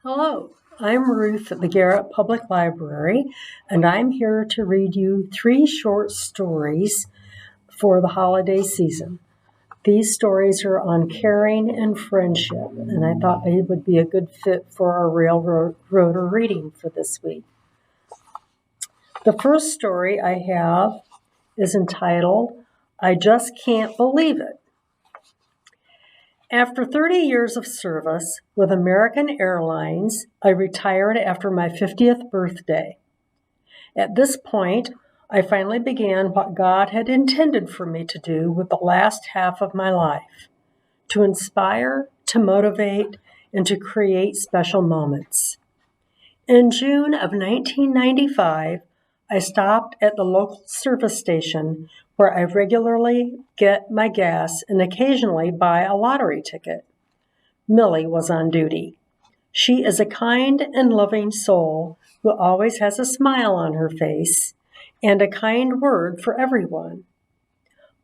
Hello, I'm Ruth at the Garrett Public Library, and I'm here to read you 3 short stories for the holiday season. These stories are on caring and friendship, and I thought they would be a good fit for our railroader reading for this week. The first story I have is entitled, I Just Can't Believe It. After 30 years of service with American Airlines, I retired after my 50th birthday. At this point, I finally began what God had intended for me to do with the last half of my life: to inspire, to motivate, and to create special moments. In June of 1995, I stopped at the local service station where I regularly get my gas and occasionally buy a lottery ticket. Millie was on duty. She is a kind and loving soul who always has a smile on her face and a kind word for everyone.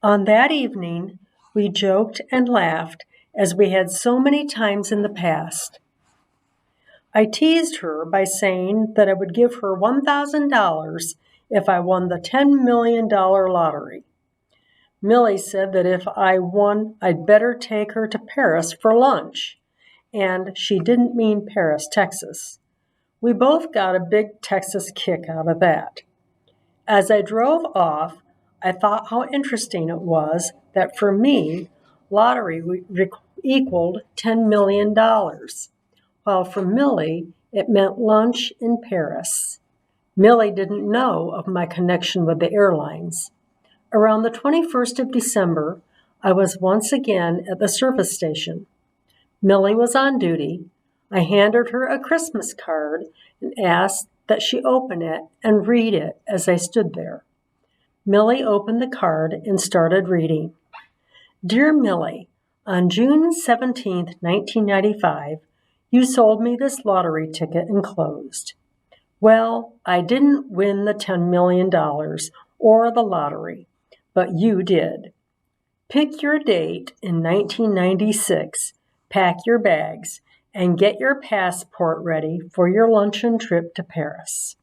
On that evening, we joked and laughed as we had so many times in the past. I teased her by saying that I would give her $1,000 if I won the $10 million lottery. Millie said that if I won, I'd better take her to Paris for lunch. And she didn't mean Paris, Texas. We both got a big Texas kick out of that. As I drove off, I thought how interesting it was that for me, lottery equaled $10 million. While for Millie, it meant lunch in Paris. Millie didn't know of my connection with the airlines. Around the 21st of December, I was once again at the service station. Millie was on duty. I handed her a Christmas card and asked that she open it and read it as I stood there. Millie opened the card and started reading. Dear Millie, on June 17, 1995, you sold me this lottery ticket enclosed. Well, I didn't win the $10 million or the lottery, but you did. Pick your date in 1996, pack your bags, and get your passport ready for your luncheon trip to Paris.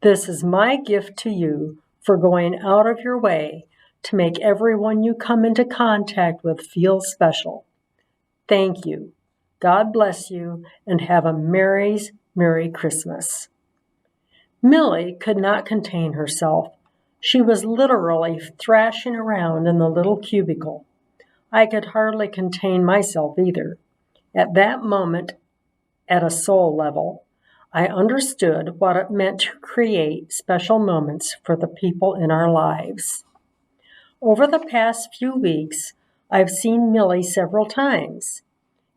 This is my gift to you for going out of your way to make everyone you come into contact with feel special. Thank you. God bless you, and have a Merry Christmas. Millie could not contain herself. She was literally thrashing around in the little cubicle. I could hardly contain myself either. At that moment, at a soul level, I understood what it meant to create special moments for the people in our lives. Over the past few weeks, I've seen Millie several times.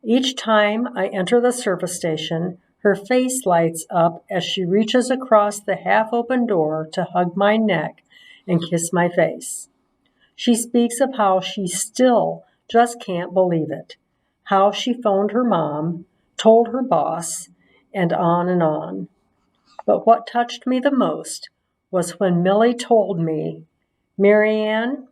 Each time I enter the service station, her face lights up as she reaches across the half-open door to hug my neck and kiss my face. She speaks of how she still just can't believe it, how she phoned her mom, told her boss, and on and on. But what touched me the most was when Millie told me, Marianne,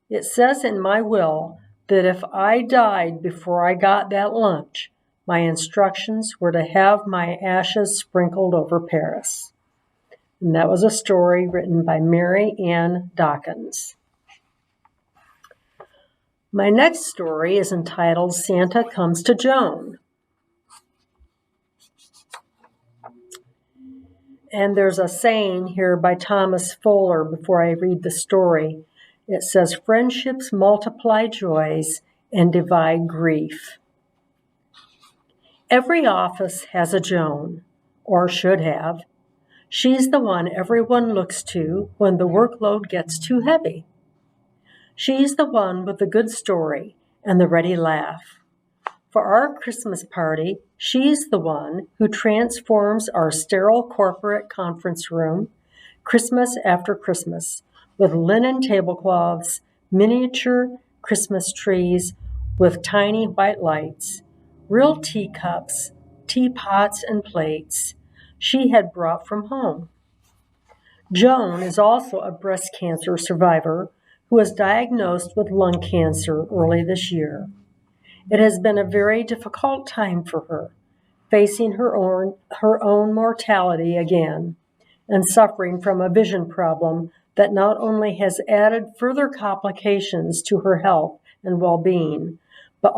it says in my will that if I died before I got that lunch, my instructions were to have my ashes sprinkled over Paris. And that was a story written by Mary Ann Dawkins. My next story is entitled Santa Comes to Joan. And there's a saying here by Thomas Fuller before I read the story. It says, friendships multiply joys and divide grief. Every office has a Joan, or should have. She's the one everyone looks to when the workload gets too heavy. She's the one with the good story and the ready laugh. For our Christmas party, she's the one who transforms our sterile corporate conference room, Christmas after Christmas, with linen tablecloths, miniature Christmas trees with tiny white lights, real teacups, teapots, and plates she had brought from home. Joan is also a breast cancer survivor who was diagnosed with lung cancer early this year. It has been a very difficult time for her. facing her own mortality again, and suffering from a vision problem that not only has added further complications to her health and well-being, but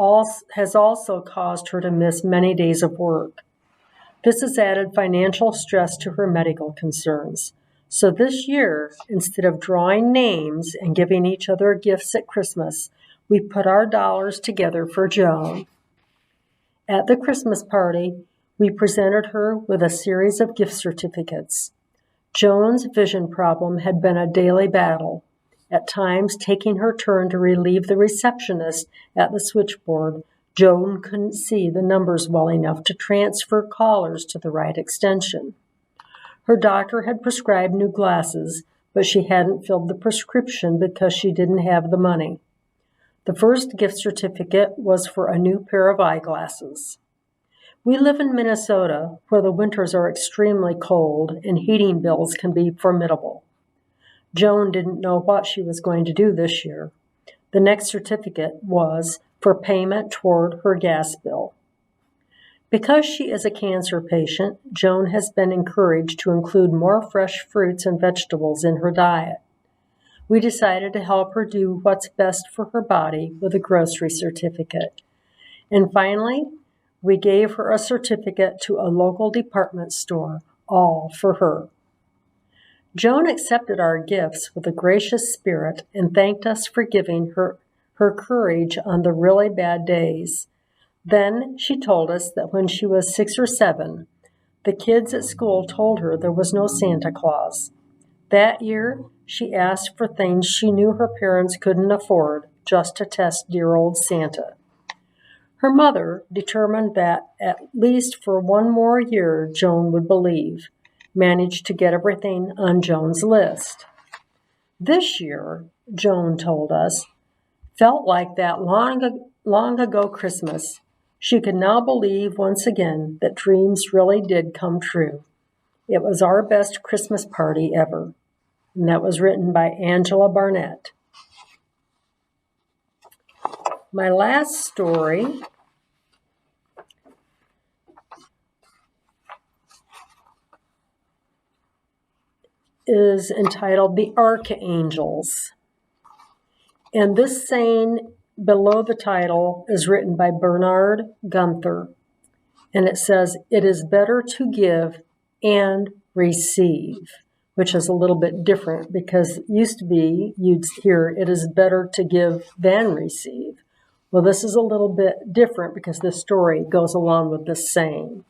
has also caused her to miss many days of work. This has added financial stress to her medical concerns. So this year, instead of drawing names and giving each other gifts at Christmas, we put our dollars together for Joan. At the Christmas party, we presented her with a series of gift certificates. Joan's vision problem had been a daily battle, at times taking her turn to relieve the receptionist at the switchboard. Joan couldn't see the numbers well enough to transfer callers to the right extension. Her doctor had prescribed new glasses, but she hadn't filled the prescription because she didn't have the money. The first gift certificate was for a new pair of eyeglasses. We live in Minnesota, where the winters are extremely cold and heating bills can be formidable. Joan didn't know what she was going to do this year. The next certificate was for payment toward her gas bill. Because she is a cancer patient, Joan has been encouraged to include more fresh fruits and vegetables in her diet. We decided to help her do what's best for her body with a grocery certificate. And finally, we gave her a certificate to a local department store, all for her. Joan accepted our gifts with a gracious spirit and thanked us for giving her courage on the really bad days. Then she told us that when she was 6 or 7, the kids at school told her there was no Santa Claus. That year, she asked for things she knew her parents couldn't afford just to test dear old Santa. Her mother determined that at least for one more year Joan would believe, managed to get everything on Joan's list. This year, Joan told us, felt like that long ago Christmas. She could now believe once again that dreams really did come true. It was our best Christmas party ever. And that was written by Angela Barnett. My last story is entitled The Archangels. And this saying below the title is written by Bernard Gunther. And it says, "It is better to give and receive," which is a little bit different because it used to be you'd hear it is better to give than receive. Well, this is a little bit different because this story goes along with this saying.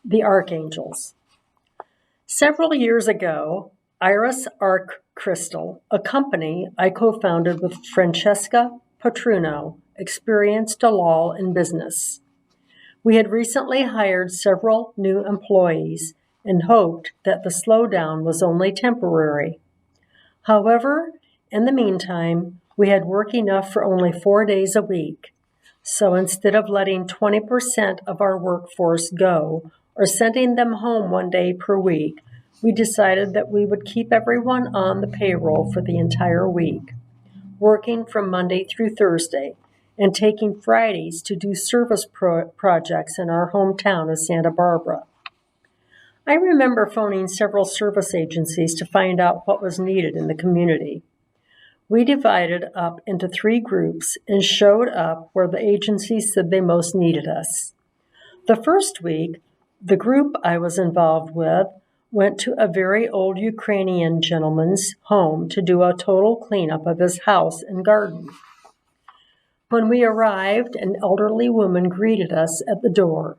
The Archangels. Several years ago, Iris Arc Crystal, a company I co-founded with Francesca Petruno, experienced a lull in business. We had recently hired several new employees and hoped that the slowdown was only temporary. However, in the meantime, we had work enough for only 4 days a week. So instead of letting 20% of our workforce go or sending them home 1 day per week, we decided that we would keep everyone on the payroll for the entire week, working from Monday through Thursday and taking Fridays to do service projects in our hometown of Santa Barbara. I remember phoning several service agencies to find out what was needed in the community. We divided up into 3 groups and showed up where the agencies said they most needed us. The first week, the group I was involved with went to a very old Ukrainian gentleman's home to do a total cleanup of his house and garden. When we arrived, an elderly woman greeted us at the door.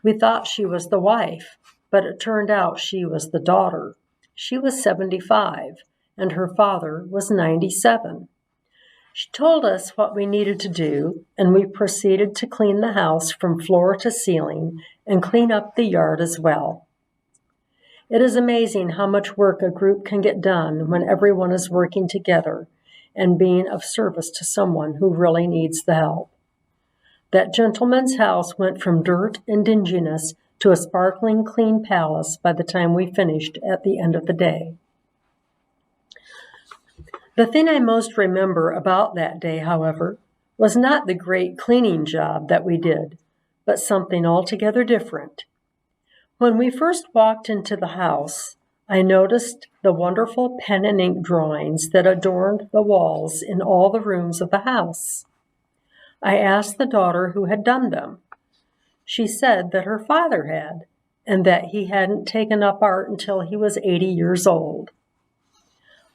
We thought she was the wife, but it turned out she was the daughter. She was 75, and her father was 97. She told us what we needed to do, and we proceeded to clean the house from floor to ceiling and clean up the yard as well. It is amazing how much work a group can get done when everyone is working together and being of service to someone who really needs the help. That gentleman's house went from dirt and dinginess to a sparkling clean palace by the time we finished at the end of the day. The thing I most remember about that day, however, was not the great cleaning job that we did, but something altogether different. When we first walked into the house, I noticed the wonderful pen and ink drawings that adorned the walls in all the rooms of the house. I asked the daughter who had done them. She said that her father had, and that he hadn't taken up art until he was 80 years old.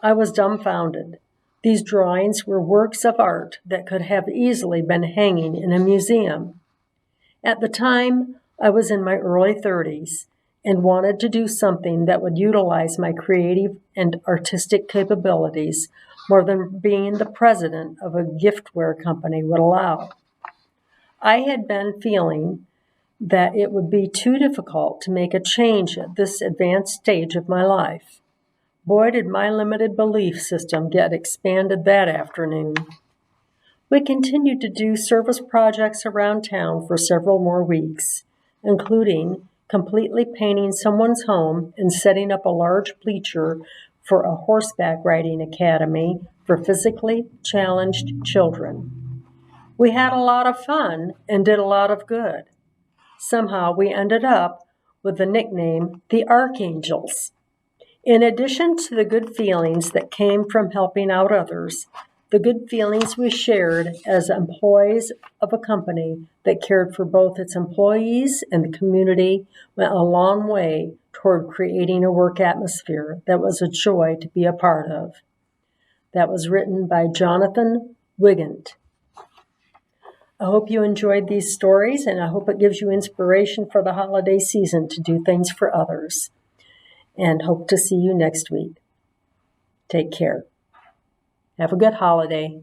I was dumbfounded. These drawings were works of art that could have easily been hanging in a museum. At the time, I was in my early 30s and wanted to do something that would utilize my creative and artistic capabilities more than being the president of a giftware company would allow. I had been feeling that it would be too difficult to make a change at this advanced stage of my life. Boy, did my limited belief system get expanded that afternoon. We continued to do service projects around town for several more weeks, including completely painting someone's home and setting up a large bleacher for a horseback riding academy for physically challenged children. We had a lot of fun and did a lot of good. Somehow we ended up with the nickname the Archangels. In addition to the good feelings that came from helping out others, the good feelings we shared as employees of a company that cared for both its employees and the community went a long way toward creating a work atmosphere that was a joy to be a part of. That was written by Jonathan Wigand. I hope you enjoyed these stories, and I hope it gives you inspiration for the holiday season to do things for others. And hope to see you next week. Take care. Have a good holiday.